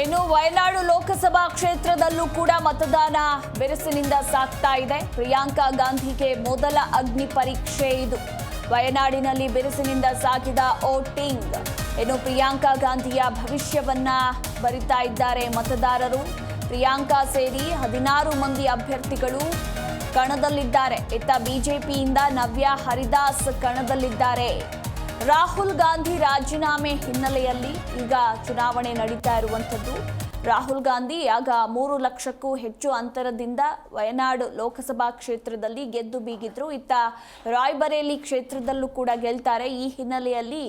ಇನ್ನು ವಯನಾಡು ಲೋಕಸಭಾ ಕ್ಷೇತ್ರದಲ್ಲೂ ಕೂಡ ಮತದಾನ ಬಿರುಸಿನಿಂದ ಸಾಗ್ತಾ ಇದೆ. ಪ್ರಿಯಾಂಕಾ ಗಾಂಧಿಗೆ ಮೊದಲ ಅಗ್ನಿ ಪರೀಕ್ಷೆ ಇದು. ವಯನಾಡಿನಲ್ಲಿ ಬಿರುಸಿನಿಂದ ಸಾಗಿದ ವೋಟಿಂಗ್. ಇನ್ನು ಪ್ರಿಯಾಂಕಾ ಗಾಂಧಿಯ ಭವಿಷ್ಯವನ್ನ ಬರಿತಾ ಇದ್ದಾರೆ ಮತದಾರರು. ಪ್ರಿಯಾಂಕಾ ಸೇರಿ 16 ಮಂದಿ ಅಭ್ಯರ್ಥಿಗಳು ಕಣದಲ್ಲಿದ್ದಾರೆ. ಇತ್ತ ಬಿಜೆಪಿಯಿಂದ ನವ್ಯ ಹರಿದಾಸ್ ಕಣದಲ್ಲಿದ್ದಾರೆ. ರಾಹುಲ್ ಗಾಂಧಿ ರಾಜೀನಾಮೆ ಹಿನ್ನೆಲೆಯಲ್ಲಿ ಈಗ ಚುನಾವಣೆ ನಡೀತಾ ಇರುವಂಥದ್ದು. ರಾಹುಲ್ ಗಾಂಧಿ ಆಗ 3 ಲಕ್ಷಕ್ಕೂ ಹೆಚ್ಚು ಅಂತರದಿಂದ ವಯನಾಡು ಲೋಕಸಭಾ ಕ್ಷೇತ್ರದಲ್ಲಿ ಗೆದ್ದು ಬೀಗಿದ್ರು. ಇತ್ತ ರಾಯ್ಬರೇಲಿ ಕ್ಷೇತ್ರದಲ್ಲೂ ಕೂಡ ಗೆಲ್ತಾರೆ. ಈ ಹಿನ್ನೆಲೆಯಲ್ಲಿ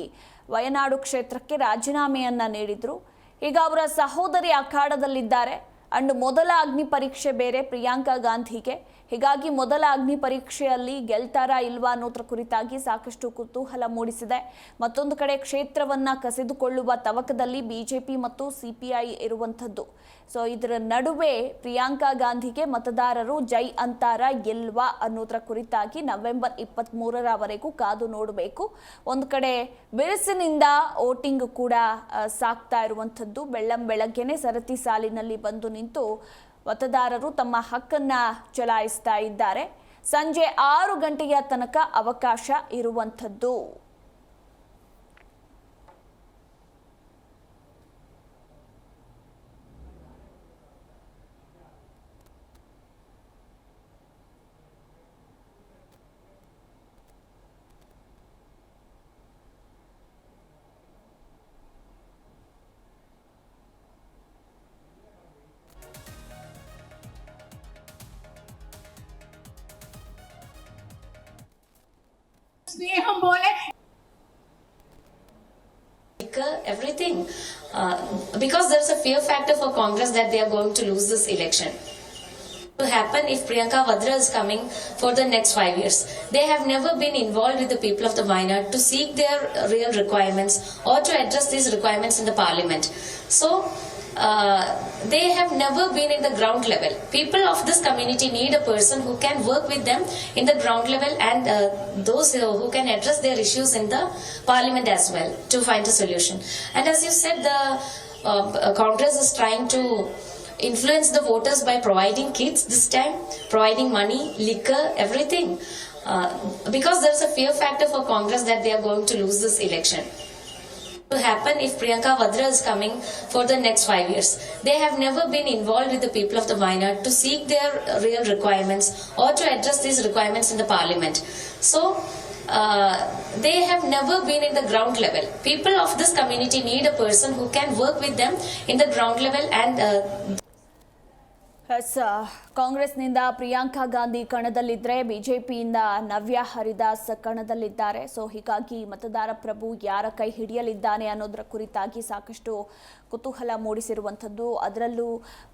ವಯನಾಡು ಕ್ಷೇತ್ರಕ್ಕೆ ರಾಜೀನಾಮೆಯನ್ನ ನೀಡಿದ್ರು. ಈಗ ಅವರ ಸಹೋದರಿ ಅಖಾಡದಲ್ಲಿದ್ದಾರೆ. ಅಂಡ್ ಮೊದಲ ಅಗ್ನಿ ಪರೀಕ್ಷೆ ಬೇರೆ ಪ್ರಿಯಾಂಕಾ ಗಾಂಧಿಗೆ. ಹೀಗಾಗಿ ಮೊದಲ ಅಗ್ನಿ ಪರೀಕ್ಷೆಯಲ್ಲಿ ಗೆಲ್ತಾರಾ ಇಲ್ವಾ ಅನ್ನೋದ್ರ ಕುರಿತಾಗಿ ಸಾಕಷ್ಟು ಕುತೂಹಲ ಮೂಡಿಸಿದೆ. ಮತ್ತೊಂದು ಕಡೆ ಕ್ಷೇತ್ರವನ್ನ ಕಸಿದುಕೊಳ್ಳುವ ತವಕದಲ್ಲಿ ಬಿಜೆಪಿ ಮತ್ತು ಸಿಪಿಐ ಇರುವಂಥದ್ದು. ಸೊ ಇದರ ನಡುವೆ ಪ್ರಿಯಾಂಕಾ ಗಾಂಧಿಗೆ ಮತದಾರರು ಜೈ ಅಂತಾರಾ ಇಲ್ವಾ ಅನ್ನೋದ್ರ ಕುರಿತಾಗಿ ನವೆಂಬರ್ 23ರವರೆಗೂ ಕಾದು ನೋಡಬೇಕು. ಒಂದು ಕಡೆ ಬಿರುಸಿನಿಂದ ವೋಟಿಂಗ್ ಕೂಡ ಸಾಗ್ತಾ ಇರುವಂಥದ್ದು. ಬೆಳಗ್ಗೆನೆ ಸರತಿ ಸಾಲಿನಲ್ಲಿ ಬಂದು ನಿಂತು ಮತದಾರರು ತಮ್ಮ ಹಕ್ಕನ್ನ ಚಲಾಯಿಸ್ತಾ ಇದ್ದಾರೆ. ಸಂಜೆ 6 ಗಂಟೆಯ ತನಕ ಅವಕಾಶ ಇರುವಂಥದ್ದು. हम बोले everything because there's a fear factor for Congress that they are going to lose this election. To happen if Priyanka Vadra is coming for the next 5 years. They have never been involved with the people of the Wayanad to seek their real requirements or to address these requirements in the parliament. So they have never been in the ground level. People of this community need a person who can work with them in the ground level and those who can address their issues in the parliament as well to find a solution. And as you said, the Congress is trying to influence the voters by providing kits this time, providing money, liquor, everything. Because there's a fear factor for Congress that they are going to lose this election. To happen if Priyanka Vadra is coming for the next 5 years. They have never been involved with the people of the Wayanad to seek their real requirements or to address these requirements in the parliament. So they have never been in the ground level. People of this community need a person who can work with them in the ground level and ಕಾಂಗ್ರೆಸ್ನಿಂದ ಪ್ರಿಯಾಂಕಾ ಗಾಂಧಿ ಕಣದಲ್ಲಿದ್ದರೆ ಬಿಜೆಪಿಯಿಂದ ನವ್ಯ ಹರಿದಾಸ್ ಕಣದಲ್ಲಿದ್ದಾರೆ. So ಹೀಗಾಗಿ ಮತದಾರ ಪ್ರಭು ಯಾರ ಕೈ ಹಿಡಿಯಲಿದ್ದಾನೆ ಅನ್ನೋದರ ಕುರಿತಾಗಿ ಸಾಕಷ್ಟು ಕುತೂಹಲ ಮೂಡಿಸಿರುವಂಥದ್ದು. ಅದರಲ್ಲೂ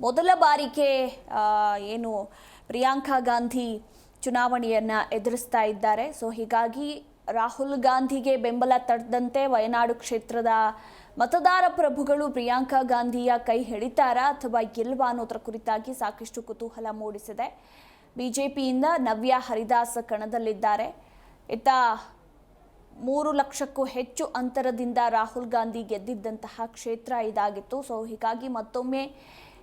ಮೊದಲ ಬಾರಿಗೆ ಏನು ಪ್ರಿಯಾಂಕಾ ಗಾಂಧಿ ಚುನಾವಣೆಯನ್ನು ಎದುರಿಸ್ತಾ ಇದ್ದಾರೆ. ಸೊ ಹೀಗಾಗಿ ರಾಹುಲ್ ಗಾಂಧಿಗೆ ಬೆಂಬಲ ತಟ್ಟದಂತೆ ವಯನಾಡು ಕ್ಷೇತ್ರದ ಮತದಾರ ಪ್ರಭುಗಳು ಪ್ರಿಯಾಂಕಾ ಗಾಂಧಿಯ ಕೈ ಹಿಡಿತಾರಾ ಅಥವಾ ಇಲ್ವಾ ಅನ್ನೋದ್ರ ಕುರಿತಾಗಿ ಸಾಕಷ್ಟು ಕುತೂಹಲ ಮೂಡಿಸಿದೆ. ಬಿಜೆಪಿಯಿಂದ ನವ್ಯ ಹರಿದಾಸ್ ಕಣದಲ್ಲಿದ್ದಾರೆ. ಇತ್ತ 3 ಲಕ್ಷಕ್ಕೂ ಹೆಚ್ಚು ಅಂತರದಿಂದ ರಾಹುಲ್ ಗಾಂಧಿ ಗೆದ್ದಿದ್ದಂತಹ ಕ್ಷೇತ್ರ ಇದಾಗಿತ್ತು. ಸೊ ಹೀಗಾಗಿ ಮತ್ತೊಮ್ಮೆ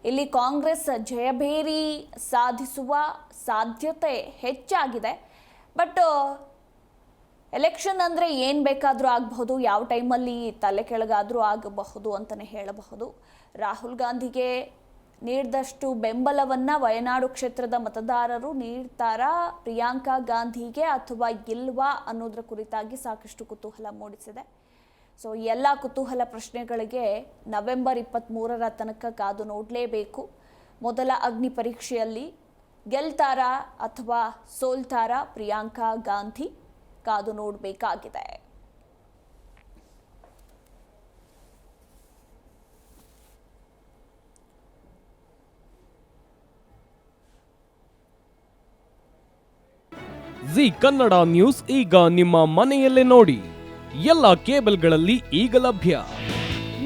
ಇಲ್ಲಿ ಕಾಂಗ್ರೆಸ್ ಜಯಭೇರಿ ಸಾಧಿಸುವ ಸಾಧ್ಯತೆ ಹೆಚ್ಚಾಗಿದೆ. ಬಟ್ ಎಲೆಕ್ಷನ್ ಅಂದರೆ ಏನು ಬೇಕಾದರೂ ಆಗಬಹುದು, ಯಾವ ಟೈಮಲ್ಲಿ ತಲೆ ಕೆಳಗಾದರೂ ಆಗಬಹುದು ಅಂತಲೇ ಹೇಳಬಹುದು. ರಾಹುಲ್ ಗಾಂಧಿಗೆ ನೀಡಿದಷ್ಟು ಬೆಂಬಲವನ್ನು ವಯನಾಡು ಕ್ಷೇತ್ರದ ಮತದಾರರು ನೀಡ್ತಾರಾ ಪ್ರಿಯಾಂಕಾ ಗಾಂಧಿಗೆ ಅಥವಾ ಇಲ್ವಾ ಅನ್ನೋದ್ರ ಕುರಿತಾಗಿ ಸಾಕಷ್ಟು ಕುತೂಹಲ ಮೂಡಿಸಿದೆ. ಸೊ ಎಲ್ಲ ಕುತೂಹಲ ಪ್ರಶ್ನೆಗಳಿಗೆ ನವೆಂಬರ್ 23ರ ತನಕ ಕಾದು ನೋಡಲೇಬೇಕು. ಮೊದಲ ಅಗ್ನಿ ಪರೀಕ್ಷೆಯಲ್ಲಿ ಗೆಲ್ತಾರಾ ಅಥವಾ ಸೋಲ್ತಾರಾ ಪ್ರಿಯಾಂಕಾ ಗಾಂಧಿ ಕಾದು ನೋಡಬೇಕಾಗಿದೆ. ಜಿ ಕನ್ನಡ ನ್ಯೂಸ್ ಈಗ ನಿಮ್ಮ ಮನೆಯಲ್ಲೇ ನೋಡಿ. ಎಲ್ಲ ಕೇಬಲ್ಗಳಲ್ಲಿ ಈಗ ಲಭ್ಯ.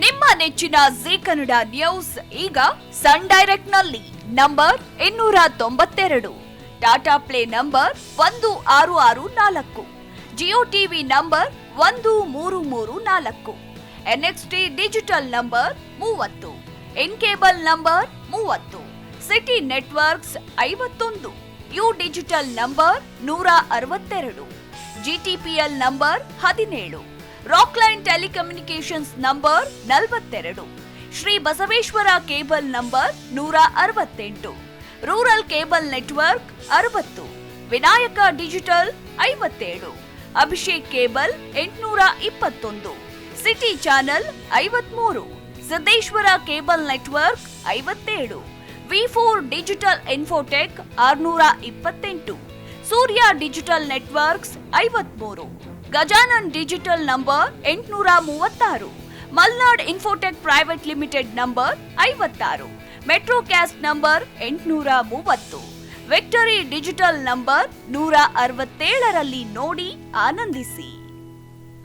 ನಿಮ್ಮ ನೆಚ್ಚಿನ ಜಿ ಕನ್ನಡ ನ್ಯೂಸ್ ಈಗ ಸನ್ ಡೈರೆಕ್ಟ್ ನಲ್ಲಿ number 292, Tata Play number 1664, Jio TV number 1334, NXT digital number 30, N cable number 30, city networks 51, U digital number 162, GTPL number 17, Rockline telecommunications number 42, Shri Basaveshwara cable number 168, rural cable network 60, Vinayaka digital 57, Abhishek cable 821, city channel 53, Siddeshwara cable network 57, ವಿ4 digital Infotech 628, Surya digital networks 53, Gajanan digital number 836, Malnad Infotech private limited number 56, Metrocast number 830, Victory digital number 167ರಲ್ಲಿ ನೋಡಿ ಆನಂದಿಸಿ.